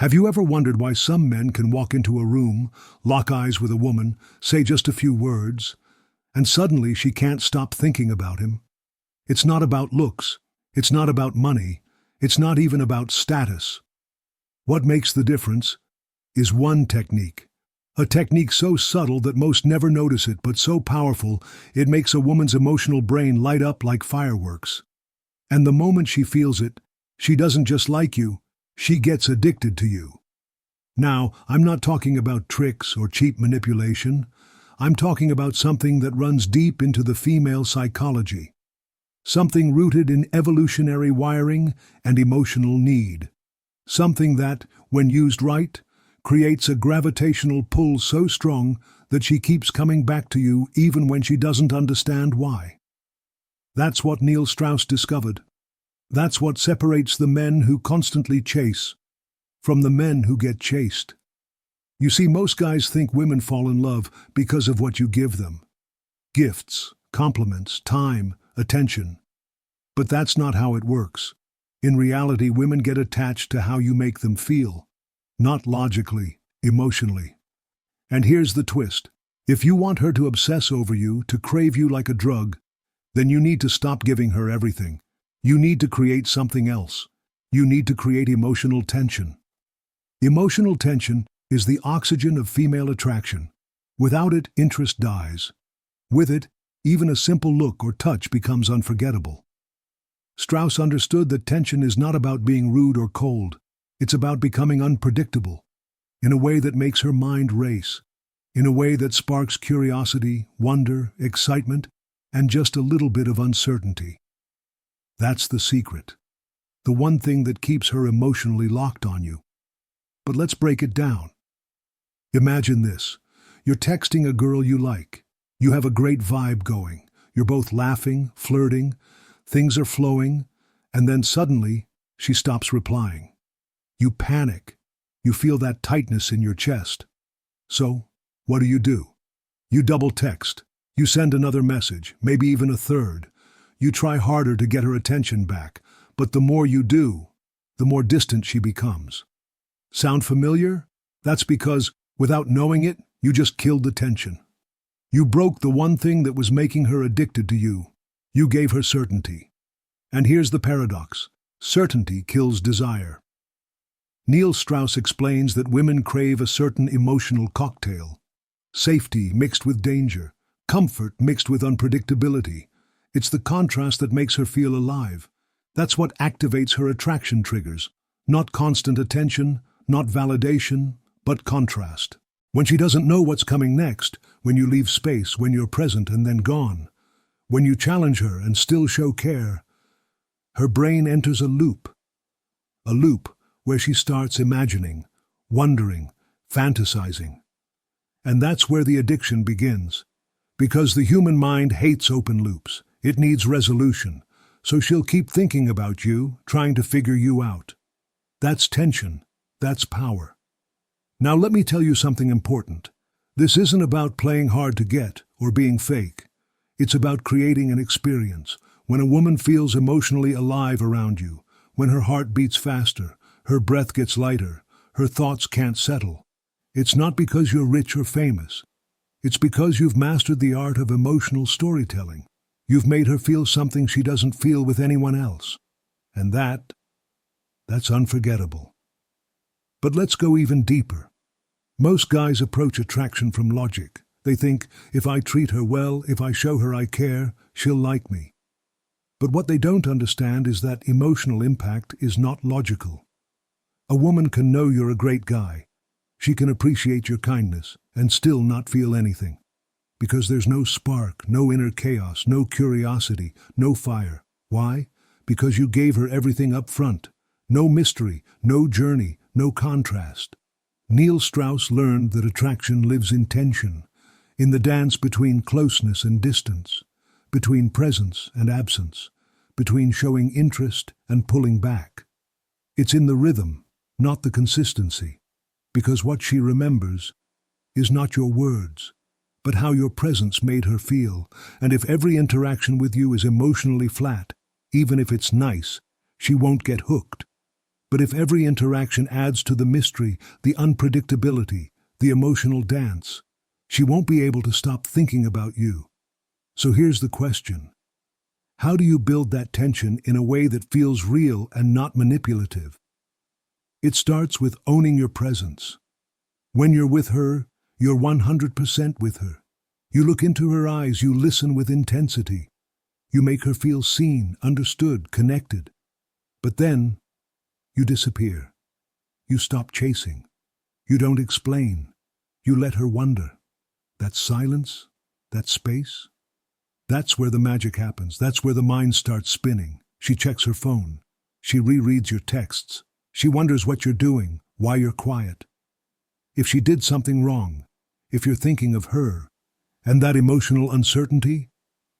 Have you ever wondered why some men can walk into a room, lock eyes with a woman, say just a few words, and suddenly she can't stop thinking about him? It's not about looks. It's not about money. It's not even about status. What makes the difference is one technique. A technique so subtle that most never notice it, but so powerful it makes a woman's emotional brain light up like fireworks. And the moment she feels it, she doesn't just like you, she gets addicted to you. Now, I'm not talking about tricks or cheap manipulation. I'm talking about something that runs deep into the female psychology. Something rooted in evolutionary wiring and emotional need. Something that, when used right, creates a gravitational pull so strong that she keeps coming back to you even when she doesn't understand why. That's what Neil Strauss discovered. That's what separates the men who constantly chase from the men who get chased. You see, most guys think women fall in love because of what you give them. Gifts, compliments, time, attention. But that's not how it works. In reality, women get attached to how you make them feel. Not logically, emotionally. And here's the twist. If you want her to obsess over you, to crave you like a drug, then you need to stop giving her everything. You need to create something else. You need to create emotional tension. Emotional tension is the oxygen of female attraction. Without it, interest dies. With it, even a simple look or touch becomes unforgettable. Strauss understood that tension is not about being rude or cold. It's about becoming unpredictable, in a way that makes her mind race, in a way that sparks curiosity, wonder, excitement, and just a little bit of uncertainty. That's the secret, the one thing that keeps her emotionally locked on you. But let's break it down. Imagine this. You're texting a girl you like. You have a great vibe going. You're both laughing, flirting, things are flowing, and then suddenly, she stops replying. You panic. You feel that tightness in your chest. So, what do? You double text. You send another message, maybe even a third. You try harder to get her attention back, but the more you do, the more distant she becomes. Sound familiar? That's because, without knowing it, you just killed the tension. You broke the one thing that was making her addicted to you. You gave her certainty. And here's the paradox. Certainty kills desire. Neil Strauss explains that women crave a certain emotional cocktail. Safety mixed with danger. Comfort mixed with unpredictability. It's the contrast that makes her feel alive. That's what activates her attraction triggers. Not constant attention, not validation, but contrast. When she doesn't know what's coming next, when you leave space, when you're present and then gone, when you challenge her and still show care, her brain enters a loop where she starts imagining, wondering, fantasizing. And that's where the addiction begins. Because the human mind hates open loops. It needs resolution. So she'll keep thinking about you, trying to figure you out. That's tension. That's power. Now let me tell you something important. This isn't about playing hard to get or being fake. It's about creating an experience. When a woman feels emotionally alive around you, when her heart beats faster, her breath gets lighter, her thoughts can't settle. It's not because you're rich or famous. It's because you've mastered the art of emotional storytelling. You've made her feel something she doesn't feel with anyone else. And that's unforgettable. But let's go even deeper. Most guys approach attraction from logic. They think, if I treat her well, if I show her I care, she'll like me. But what they don't understand is that emotional impact is not logical. A woman can know you're a great guy. She can appreciate your kindness and still not feel anything. Because there's no spark, no inner chaos, no curiosity, no fire. Why? Because you gave her everything up front. No mystery, no journey, no contrast. Neil Strauss learned that attraction lives in tension, in the dance between closeness and distance, between presence and absence, between showing interest and pulling back. It's in the rhythm, not the consistency, because what she remembers is not your words, but how your presence made her feel. And if every interaction with you is emotionally flat, even if it's nice, she won't get hooked. But if every interaction adds to the mystery, the unpredictability, the emotional dance, she won't be able to stop thinking about you. So here's the question. How do you build that tension in a way that feels real and not manipulative? It starts with owning your presence. When you're with her, you're 100% with her. You look into her eyes, you listen with intensity. You make her feel seen, understood, connected. But then, you disappear. You stop chasing. You don't explain. You let her wonder. That silence, that space, that's where the magic happens. That's where the mind starts spinning. She checks her phone. She rereads your texts. She wonders what you're doing, why you're quiet. If she did something wrong, if you're thinking of her, and that emotional uncertainty,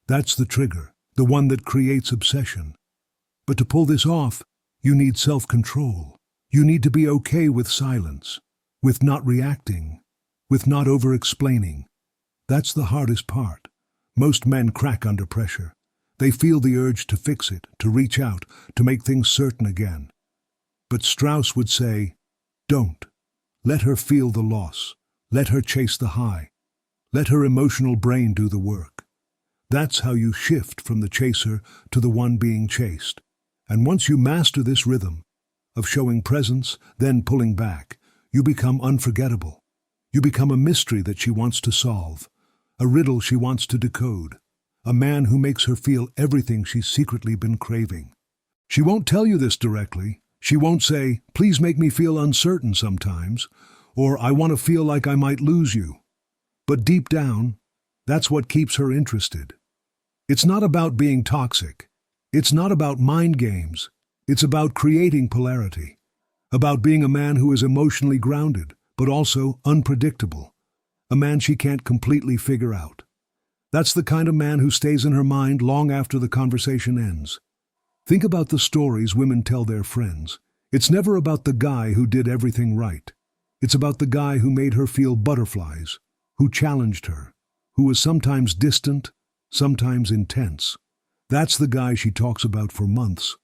that's the trigger, the one that creates obsession. But to pull this off, you need self-control. You need to be okay with silence, with not reacting, with not over-explaining. That's the hardest part. Most men crack under pressure. They feel the urge to fix it, to reach out, to make things certain again. But Strauss would say, don't. Let her feel the loss. Let her chase the high. Let her emotional brain do the work. That's how you shift from the chaser to the one being chased. And once you master this rhythm of showing presence, then pulling back, you become unforgettable. You become a mystery that she wants to solve, a riddle she wants to decode, a man who makes her feel everything she's secretly been craving. She won't tell you this directly. She won't say, please make me feel uncertain sometimes, or I want to feel like I might lose you. But deep down, that's what keeps her interested. It's not about being toxic. It's not about mind games. It's about creating polarity, about being a man who is emotionally grounded, but also unpredictable, a man she can't completely figure out. That's the kind of man who stays in her mind long after the conversation ends. Think about the stories women tell their friends. It's never about the guy who did everything right. It's about the guy who made her feel butterflies, who challenged her, who was sometimes distant, sometimes intense. That's the guy she talks about for months.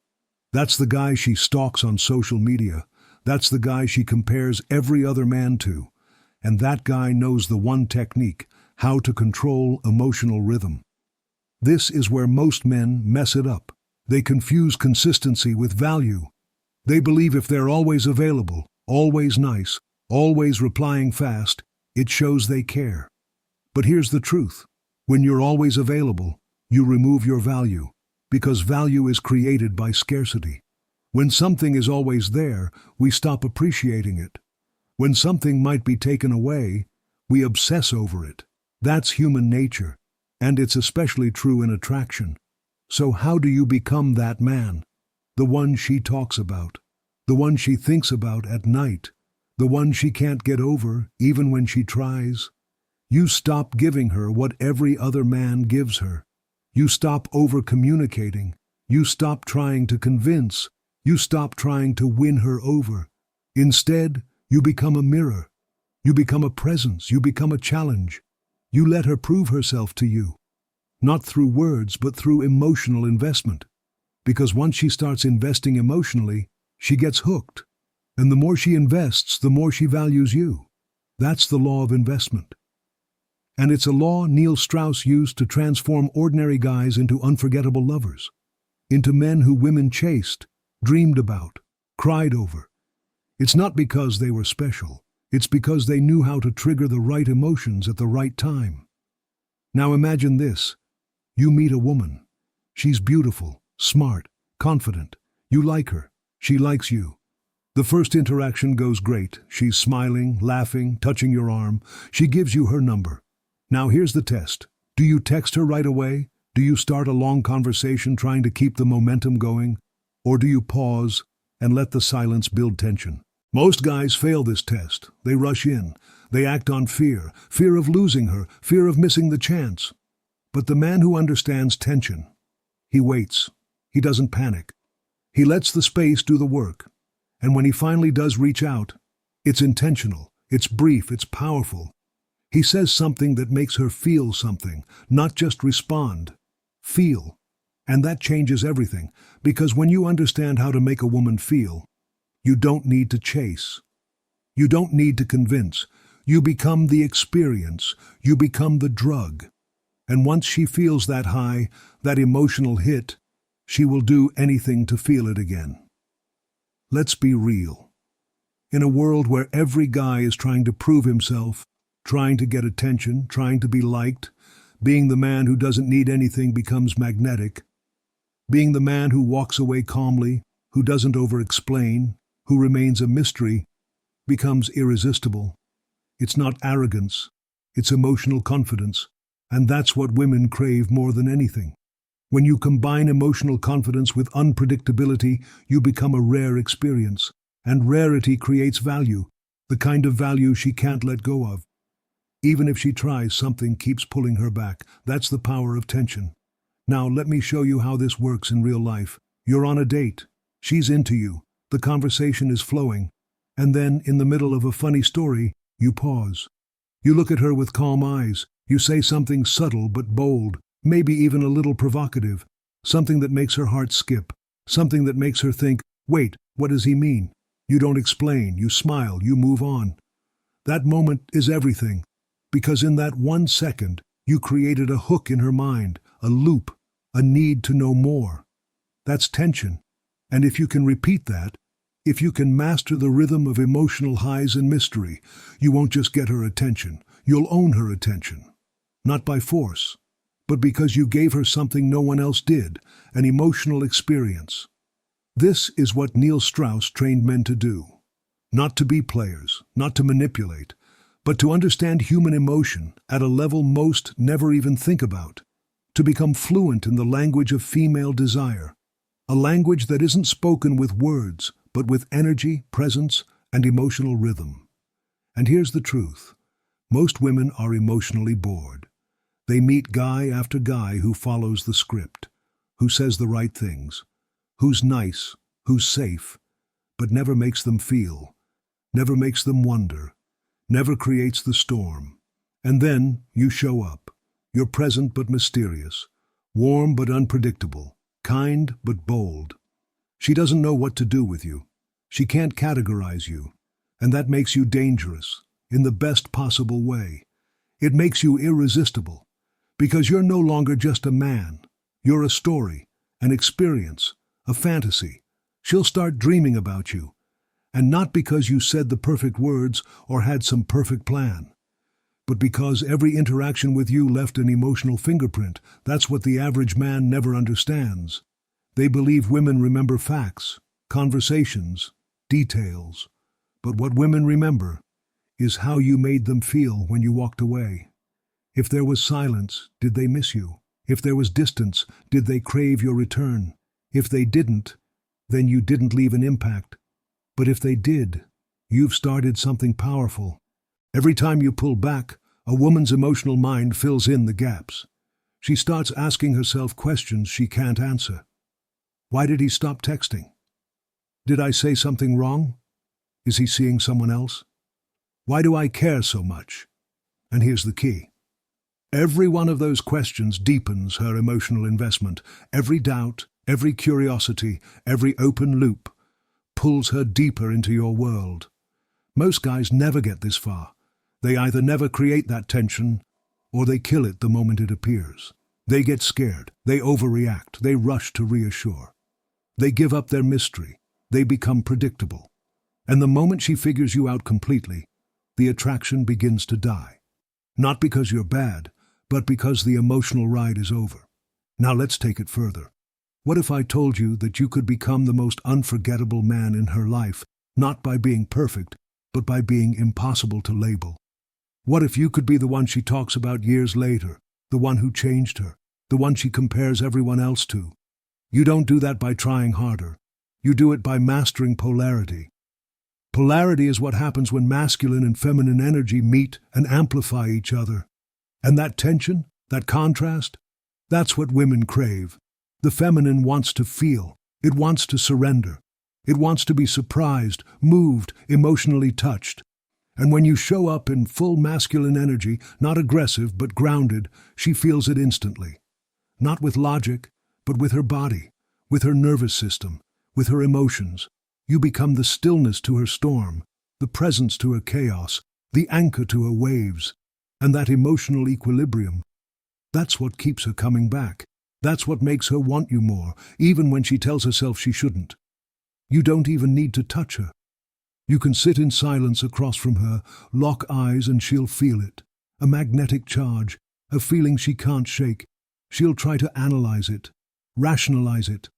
That's the guy she stalks on social media. That's the guy she compares every other man to. And that guy knows the one technique, how to control emotional rhythm. This is where most men mess it up. They confuse consistency with value. They believe if they're always available, always nice, always replying fast, it shows they care. But here's the truth. When you're always available, you remove your value, because value is created by scarcity. When something is always there, we stop appreciating it. When something might be taken away, we obsess over it. That's human nature, and it's especially true in attraction. So how do you become that man? The one she talks about, the one she thinks about at night, the one she can't get over even when she tries? You stop giving her what every other man gives her. You stop over-communicating. You stop trying to convince. You stop trying to win her over. Instead, you become a mirror. You become a presence. You become a challenge. You let her prove herself to you. Not through words, but through emotional investment. Because once she starts investing emotionally, she gets hooked. And the more she invests, the more she values you. That's the law of investment. And it's a law Neil Strauss used to transform ordinary guys into unforgettable lovers, into men who women chased, dreamed about, cried over. It's not because they were special. It's because they knew how to trigger the right emotions at the right time. Now imagine this. You meet a woman. She's beautiful, smart, confident. You like her. She likes you. The first interaction goes great. She's smiling, laughing, touching your arm. She gives you her number. Now here's the test. Do you text her right away? Do you start a long conversation trying to keep the momentum going? Or do you pause and let the silence build tension? Most guys fail this test. They rush in. They act on fear, fear of losing her, fear of missing the chance. But the man who understands tension, he waits. He doesn't panic. He lets the space do the work. And when he finally does reach out, it's intentional, it's brief, it's powerful. He says something that makes her feel something, not just respond. Feel. And that changes everything, because when you understand how to make a woman feel, You don't need to chase. You don't need to convince. You become the experience. You become the drug. And once she feels that high, that emotional hit, she will do anything to feel it again. Let's be real. In a world where every guy is trying to prove himself, trying to get attention, trying to be liked, being the man who doesn't need anything becomes magnetic. Being the man who walks away calmly, who doesn't over-explain, who remains a mystery, becomes irresistible. It's not arrogance, it's emotional confidence, and that's what women crave more than anything. When you combine emotional confidence with unpredictability, you become a rare experience, and rarity creates value, the kind of value she can't let go of. Even if she tries, something keeps pulling her back. That's the power of tension. Now, let me show you how this works in real life. You're on a date. She's into you. The conversation is flowing. And then, in the middle of a funny story, you pause. You look at her with calm eyes. You say something subtle but bold, maybe even a little provocative, something that makes her heart skip, something that makes her think, wait, what does he mean? You don't explain, you smile, you move on. That moment is everything, because in that 1 second, you created a hook in her mind, a loop, a need to know more. That's tension. And if you can repeat that, if you can master the rhythm of emotional highs and mystery, you won't just get her attention, you'll own her attention. Not by force, but because you gave her something no one else did, an emotional experience. This is what Strauss trained men to do. Not to be players, not to manipulate, but to understand human emotion at a level most never even think about. To become fluent in the language of female desire. A language that isn't spoken with words, but with energy, presence, and emotional rhythm. And here's the truth. Most women are emotionally bored. They meet guy after guy who follows the script, who says the right things, who's nice, who's safe, but never makes them feel, never makes them wonder, never creates the storm. And then you show up. You're present but mysterious, warm but unpredictable, kind but bold. She doesn't know what to do with you. She can't categorize you, and that makes you dangerous, in the best possible way. It makes you irresistible, because you're no longer just a man. You're a story, an experience, a fantasy. She'll start dreaming about you, and not because you said the perfect words or had some perfect plan, but because every interaction with you left an emotional fingerprint. That's what the average man never understands. They believe women remember facts, conversations, details. But what women remember is how you made them feel when you walked away. If there was silence, did they miss you? If there was distance, did they crave your return? If they didn't, then you didn't leave an impact. But if they did, you've started something powerful. Every time you pull back, a woman's emotional mind fills in the gaps. She starts asking herself questions she can't answer. Why did he stop texting? Did I say something wrong? Is he seeing someone else? Why do I care so much? And here's the key. Every one of those questions deepens her emotional investment. Every doubt, every curiosity, every open loop pulls her deeper into your world. Most guys never get this far. They either never create that tension, or they kill it the moment it appears. They get scared, they overreact, they rush to reassure. They give up their mystery, they become predictable. And the moment she figures you out completely, the attraction begins to die. Not because you're bad, but because the emotional ride is over. Now let's take it further. What if I told you that you could become the most unforgettable man in her life, not by being perfect, but by being impossible to label? What if you could be the one she talks about years later, the one who changed her, the one she compares everyone else to? You don't do that by trying harder. You do it by mastering polarity. Polarity is what happens when masculine and feminine energy meet and amplify each other. And that tension, that contrast, that's what women crave. The feminine wants to feel. It wants to surrender. It wants to be surprised, moved, emotionally touched. And when you show up in full masculine energy, not aggressive but grounded, she feels it instantly. Not with logic, but with her body, with her nervous system, with her emotions. You become the stillness to her storm, the presence to her chaos, the anchor to her waves. And that emotional equilibrium, that's what keeps her coming back. That's what makes her want you more, even when she tells herself she shouldn't. You don't even need to touch her. You can sit in silence across from her, lock eyes, and she'll feel it. A magnetic charge, a feeling she can't shake. She'll try to analyze it, rationalize it,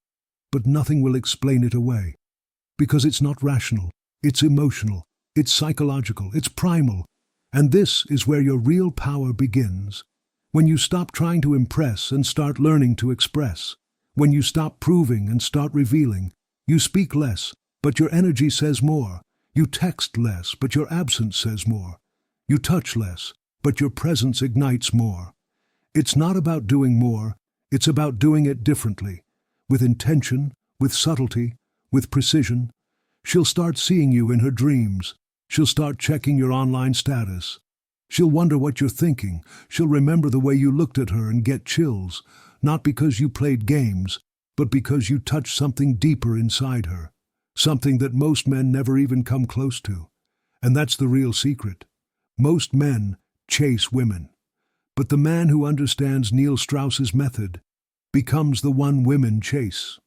but nothing will explain it away. Because it's not rational, it's emotional, it's psychological, it's primal. And this is where your real power begins. When you stop trying to impress and start learning to express. When you stop proving and start revealing. You speak less, but your energy says more. You text less, but your absence says more. You touch less, but your presence ignites more. It's not about doing more, it's about doing it differently. With intention, with subtlety, with precision. She'll start seeing you in her dreams. She'll start checking your online status. She'll wonder what you're thinking. She'll remember the way you looked at her and get chills, not because you played games, but because you touched something deeper inside her, something that most men never even come close to. And that's the real secret. Most men chase women. But the man who understands Neil Strauss's method becomes the one women chase.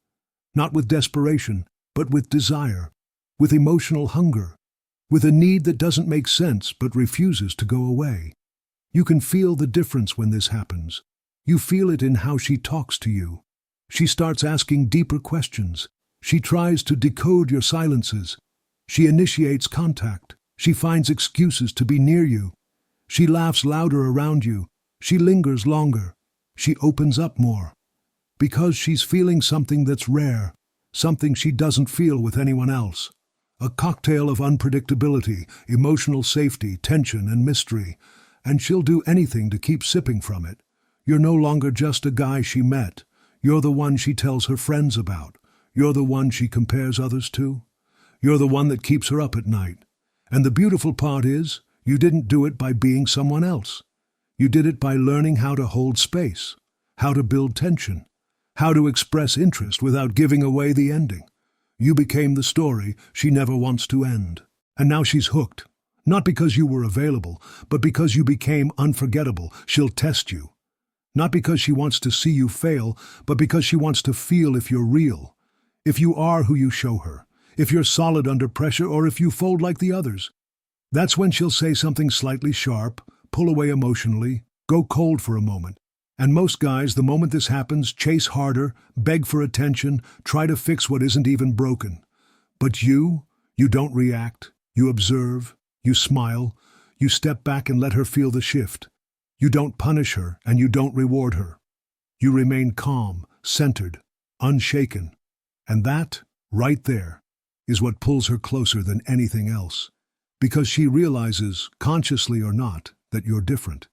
Not with desperation, but with desire, with emotional hunger, with a need that doesn't make sense but refuses to go away. You can feel the difference when this happens. You feel it in how she talks to you. She starts asking deeper questions. She tries to decode your silences. She initiates contact. She finds excuses to be near you. She laughs louder around you. She lingers longer. She opens up more. Because she's feeling something that's rare, something she doesn't feel with anyone else. A cocktail of unpredictability, emotional safety, tension, and mystery. And she'll do anything to keep sipping from it. You're no longer just a guy she met. You're the one she tells her friends about. You're the one she compares others to. You're the one that keeps her up at night. And the beautiful part is, you didn't do it by being someone else. You did it by learning how to hold space, how to build tension, how to express interest without giving away the ending. You became the story she never wants to end. And now she's hooked. Not because you were available, but because you became unforgettable. She'll test you. Not because she wants to see you fail, but because she wants to feel if you're real. If you are who you show her. If you're solid under pressure, or if you fold like the others. That's when she'll say something slightly sharp, pull away emotionally, go cold for a moment. And most guys, the moment this happens, chase harder, beg for attention, try to fix what isn't even broken. But you don't react. You observe, you smile, you step back and let her feel the shift. You don't punish her and you don't reward her. You remain calm, centered, unshaken. And that, right there, is what pulls her closer than anything else. Because she realizes, consciously or not, that you're different.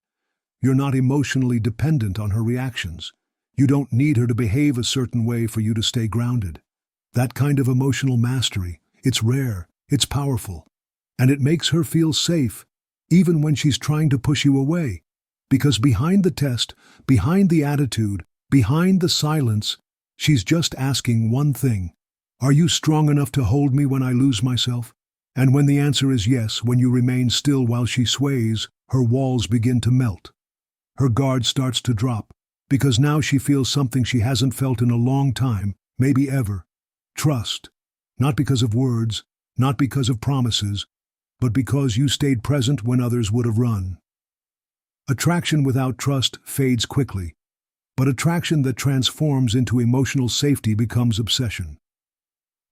You're not emotionally dependent on her reactions. You don't need her to behave a certain way for you to stay grounded. That kind of emotional mastery, it's rare, it's powerful. And it makes her feel safe, even when she's trying to push you away. Because behind the test, behind the attitude, behind the silence, she's just asking one thing. Are you strong enough to hold me when I lose myself? And when the answer is yes, when you remain still while she sways, her walls begin to melt. Her guard starts to drop, because now she feels something she hasn't felt in a long time, maybe ever. Trust. Not because of words, not because of promises, but because you stayed present when others would have run. Attraction without trust fades quickly, but attraction that transforms into emotional safety becomes obsession.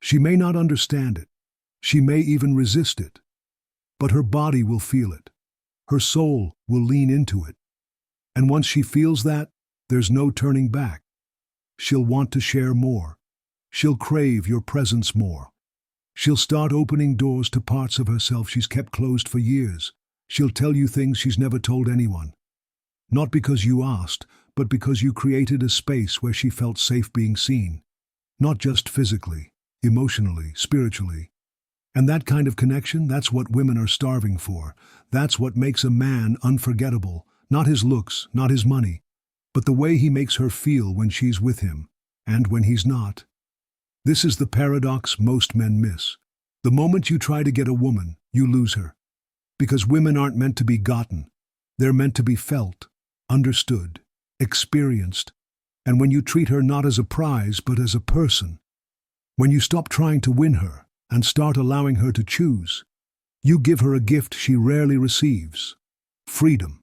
She may not understand it. She may even resist it. But her body will feel it. Her soul will lean into it. And once she feels that, there's no turning back. She'll want to share more. She'll crave your presence more. She'll start opening doors to parts of herself she's kept closed for years. She'll tell you things she's never told anyone. Not because you asked, but because you created a space where she felt safe being seen. Not just physically, emotionally, spiritually. And that kind of connection, that's what women are starving for. That's what makes a man unforgettable. Not his looks, not his money, but the way he makes her feel when she's with him, and when he's not. This is the paradox most men miss. The moment you try to get a woman, you lose her. Because women aren't meant to be gotten. They're meant to be felt, understood, experienced. And when you treat her not as a prize but as a person, when you stop trying to win her and start allowing her to choose, you give her a gift she rarely receives: freedom.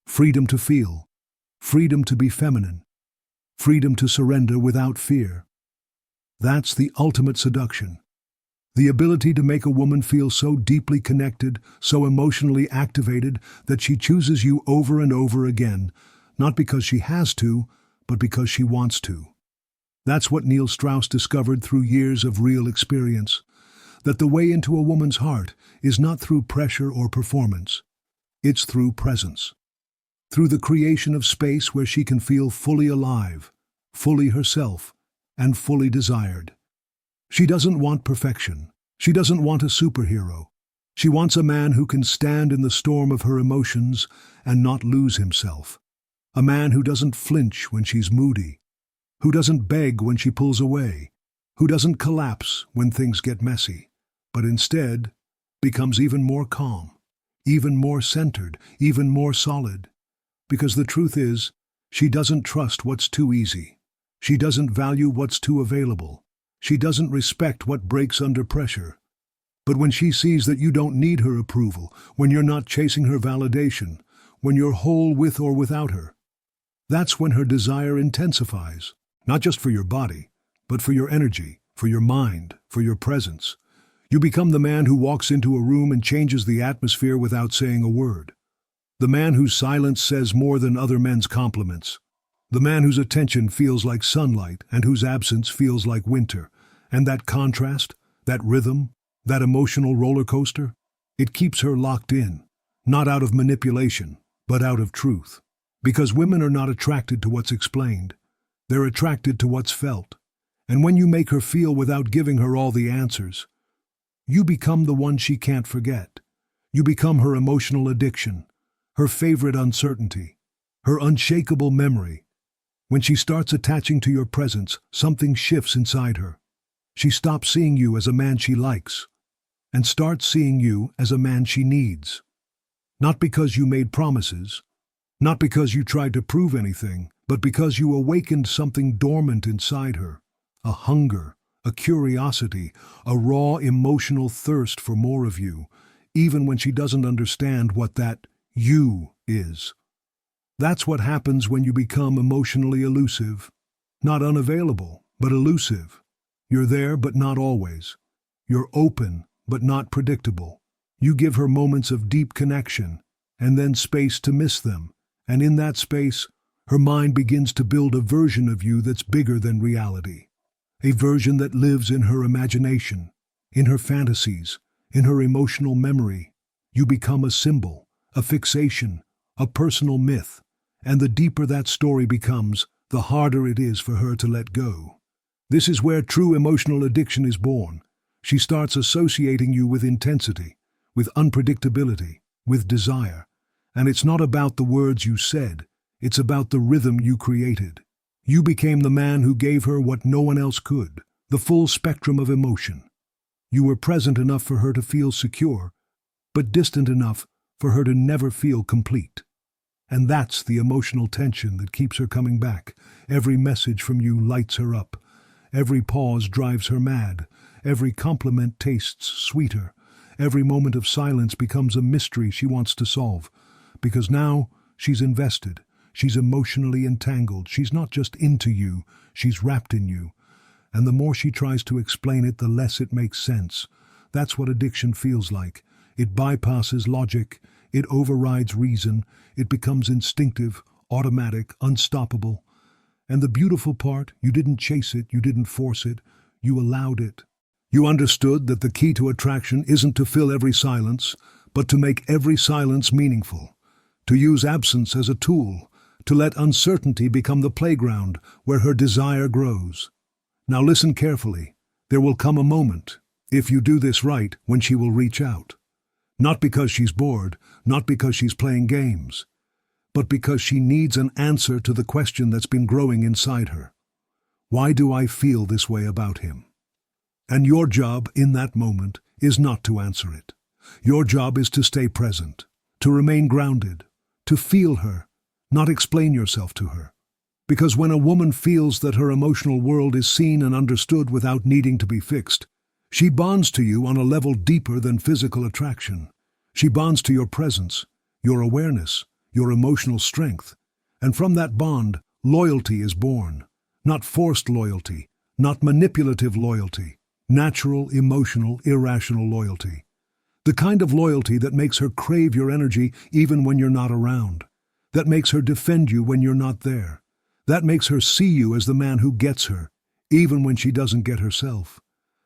Freedom to feel, freedom to be feminine, freedom to surrender without fear. That's the ultimate seduction. The ability to make a woman feel so deeply connected, so emotionally activated, that she chooses you over and over again, not because she has to, but because she wants to. That's what Neil Strauss discovered through years of real experience, that the way into a woman's heart is not through pressure or performance. It's through presence. Through the creation of space where she can feel fully alive, fully herself, and fully desired. She doesn't want perfection. She doesn't want a superhero. She wants a man who can stand in the storm of her emotions and not lose himself. A man who doesn't flinch when she's moody, who doesn't beg when she pulls away, who doesn't collapse when things get messy, but instead becomes even more calm, even more centered, even more solid. Because the truth is, she doesn't trust what's too easy. She doesn't value what's too available. She doesn't respect what breaks under pressure. But when she sees that you don't need her approval, when you're not chasing her validation, when you're whole with or without her, that's when her desire intensifies, not just for your body, but for your energy, for your mind, for your presence. You become the man who walks into a room and changes the atmosphere without saying a word. The man whose silence says more than other men's compliments. The man whose attention feels like sunlight and whose absence feels like winter. And that contrast, that rhythm, that emotional roller coaster, it keeps her locked in, not out of manipulation, but out of truth. Because women are not attracted to what's explained. They're attracted to what's felt. And when you make her feel without giving her all the answers, you become the one she can't forget. You become her emotional addiction, her favorite uncertainty, her unshakable memory. When she starts attaching to your presence, something shifts inside her. She stops seeing you as a man she likes, and starts seeing you as a man she needs. Not because you made promises, not because you tried to prove anything, but because you awakened something dormant inside her, a hunger, a curiosity, a raw emotional thirst for more of you, even when she doesn't understand what that you is. That's what happens when you become emotionally elusive. Not unavailable, but elusive. You're there, but not always. You're open, but not predictable. You give her moments of deep connection, and then space to miss them. And in that space, her mind begins to build a version of you that's bigger than reality. A version that lives in her imagination, in her fantasies, in her emotional memory. You become a symbol, a fixation, a personal myth. And the deeper that story becomes, the harder it is for her to let go. This is where true emotional addiction is born. She starts associating you with intensity, with unpredictability, with desire. And it's not about the words you said, it's about the rhythm you created. You became the man who gave her what no one else could, the full spectrum of emotion. You were present enough for her to feel secure, but distant enough for her to never feel complete. And that's the emotional tension that keeps her coming back. Every message from you lights her up. Every pause drives her mad. Every compliment tastes sweeter. Every moment of silence becomes a mystery she wants to solve. Because now she's invested. She's emotionally entangled. She's not just into you, she's wrapped in you. And the more she tries to explain it, the less it makes sense. That's what addiction feels like. It bypasses logic. It overrides reason. It becomes instinctive, automatic, unstoppable. And the beautiful part, you didn't chase it, you didn't force it, you allowed it. You understood that the key to attraction isn't to fill every silence, but to make every silence meaningful. To use absence as a tool, to let uncertainty become the playground where her desire grows. Now listen carefully. There will come a moment, if you do this right, when she will reach out. Not because she's bored, not because she's playing games, but because she needs an answer to the question that's been growing inside her. Why do I feel this way about him? And your job in that moment is not to answer it. Your job is to stay present, to remain grounded, to feel her, not explain yourself to her. Because when a woman feels that her emotional world is seen and understood without needing to be fixed, she bonds to you on a level deeper than physical attraction. She bonds to your presence, your awareness, your emotional strength. And from that bond, loyalty is born. Not forced loyalty, not manipulative loyalty, natural, emotional, irrational loyalty. The kind of loyalty that makes her crave your energy even when you're not around. That makes her defend you when you're not there. That makes her see you as the man who gets her, even when she doesn't get herself.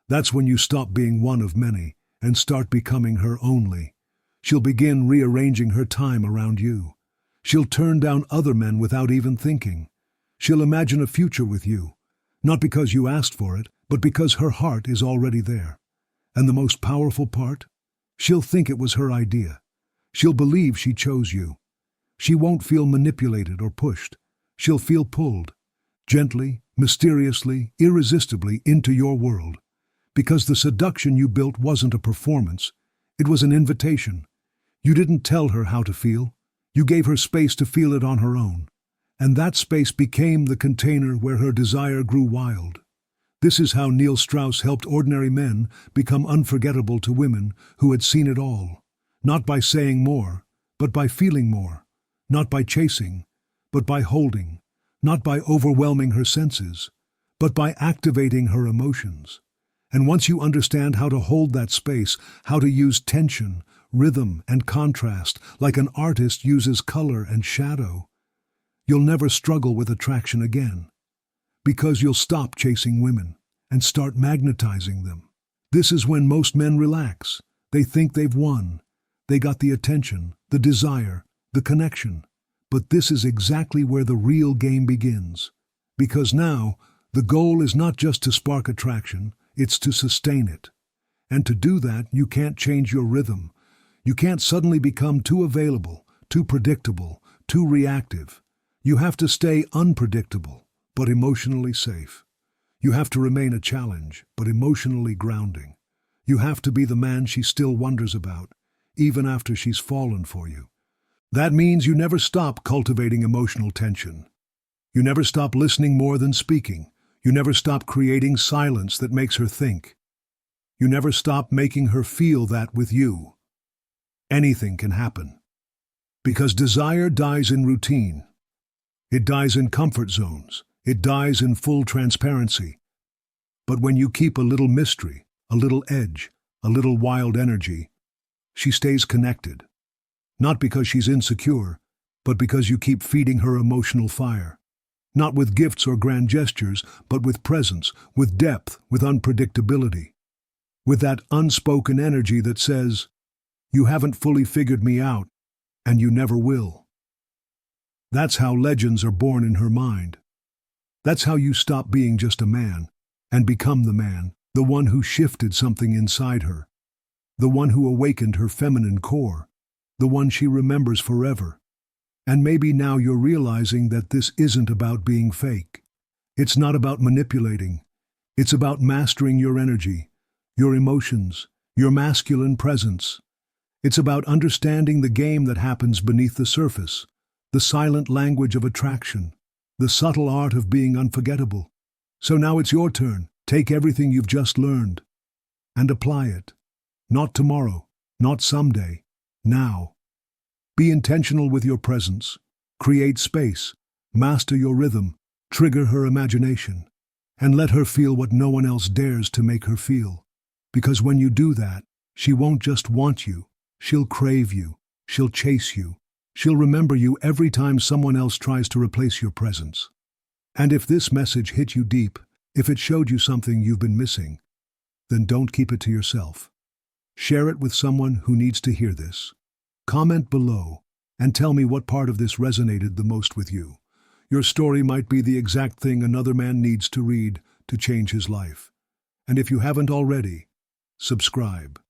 That's when you stop being one of many and start becoming her only. She'll begin rearranging her time around you. She'll turn down other men without even thinking. She'll imagine a future with you, not because you asked for it, but because her heart is already there. And the most powerful part? She'll think it was her idea. She'll believe she chose you. She won't feel manipulated or pushed. She'll feel pulled, gently, mysteriously, irresistibly into your world. Because the seduction you built wasn't a performance, it was an invitation. You didn't tell her how to feel. You gave her space to feel it on her own. And that space became the container where her desire grew wild. This is how Neil Strauss helped ordinary men become unforgettable to women who had seen it all. Not by saying more, but by feeling more. Not by chasing, but by holding. Not by overwhelming her senses, but by activating her emotions. And once you understand how to hold that space, how to use tension, rhythm, and contrast like an artist uses color and shadow, you'll never struggle with attraction again. Because you'll stop chasing women and start magnetizing them. This is when most men relax. They think they've won. They got the attention, the desire, the connection. But this is exactly where the real game begins. Because now, the goal is not just to spark attraction, it's to sustain it. And to do that, you can't change your rhythm. You can't suddenly become too available, too predictable, too reactive. You have to stay unpredictable, but emotionally safe. You have to remain a challenge, but emotionally grounding. You have to be the man she still wonders about, even after she's fallen for you. That means you never stop cultivating emotional tension. You never stop listening more than speaking. You never stop creating silence that makes her think. You never stop making her feel that with you. Anything can happen. Because desire dies in routine. It dies in comfort zones. It dies in full transparency. But when you keep a little mystery, a little edge, a little wild energy, she stays connected. Not because she's insecure, but because you keep feeding her emotional fire. Not with gifts or grand gestures, but with presence, with depth, with unpredictability. With that unspoken energy that says, "You haven't fully figured me out, and you never will." That's how legends are born in her mind. That's how you stop being just a man and become the man, the one who shifted something inside her, the one who awakened her feminine core, the one she remembers forever. And maybe now you're realizing that this isn't about being fake. It's not about manipulating. It's about mastering your energy, your emotions, your masculine presence. It's about understanding the game that happens beneath the surface, the silent language of attraction, the subtle art of being unforgettable. So now it's your turn. Take everything you've just learned and apply it. Not tomorrow, not someday, now. Be intentional with your presence. Create space. Master your rhythm. Trigger her imagination. And let her feel what no one else dares to make her feel. Because when you do that, she won't just want you. She'll crave you. She'll chase you. She'll remember you every time someone else tries to replace your presence. And if this message hit you deep, if it showed you something you've been missing, then don't keep it to yourself. Share it with someone who needs to hear this. Comment below and tell me what part of this resonated the most with you. Your story might be the exact thing another man needs to read to change his life. And if you haven't already, subscribe.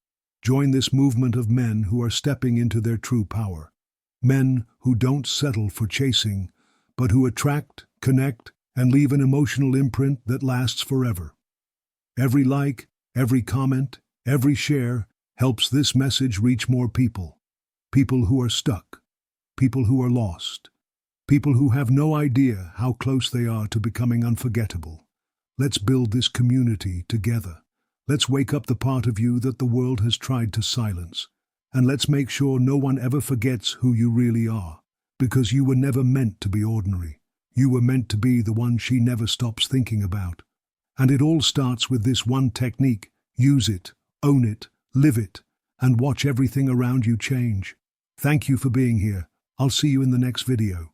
Join this movement of men who are stepping into their true power. Men who don't settle for chasing, but who attract, connect, and leave an emotional imprint that lasts forever. Every like, every comment, every share helps this message reach more people. People who are stuck. People who are lost. People who have no idea how close they are to becoming unforgettable. Let's build this community together. Let's wake up the part of you that the world has tried to silence. And let's make sure no one ever forgets who you really are. Because you were never meant to be ordinary. You were meant to be the one she never stops thinking about. And it all starts with this one technique. Use it, own it, live it, and watch everything around you change. Thank you for being here. I'll see you in the next video.